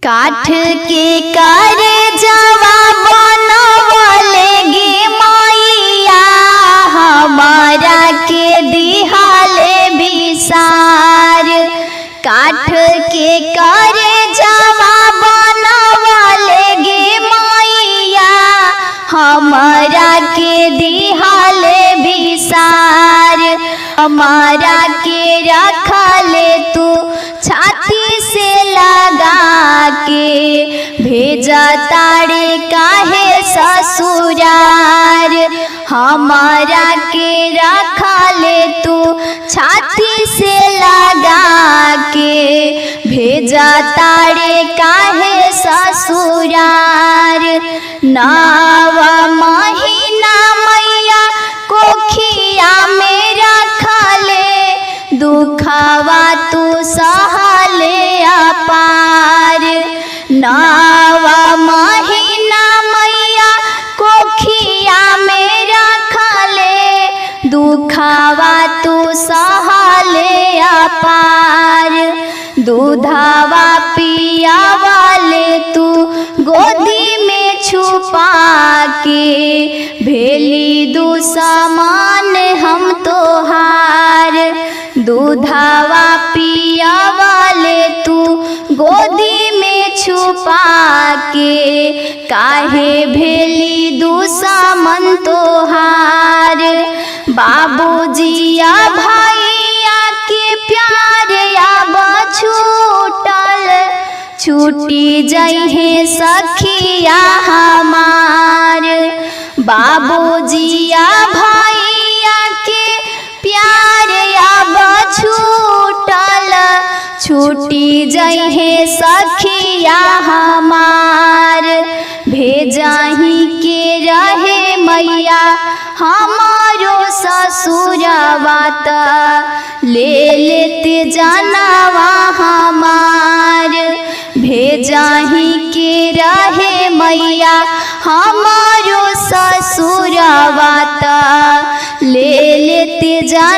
काठ के करे जवा बनवले गे मैया हमारा के दिहाले विसार। काठ के करे जवा बनवले गे मैया हमारा के दिहाले विसार। हमारा के रखले तू छाती से लगा के भेजा तारे काहे ससुरार। हमारा के रखले तू छाती से लगा के भेजा तारे काहे ससुरार। नवा महीना मैया कोखिया में रखले दुखवा तू सहले अपार। नवा महीना मैया कोखिया में रखले दुखवा तू सहले अपार। दूधवा पिया वाले तू गोदी में छुपा के भेली दुश्मन हम तोहार। दूधवा पिया वाले तू गोदी में छुपा के काहे भेली दुश्मन तोहार। बाबूजिया भैया के प्यार अब छूटल छूटी जइहे सखिया हमार। बाबूजिया भैया के प्यार अब छूटल छूटी जइहे सखिया हमार। भेजाही के रहे मैया हमारो ससुरवा त ले लेते जानवा हमार। भेजाही के रहे मैया हमारो ससुरवा त ले लेते जान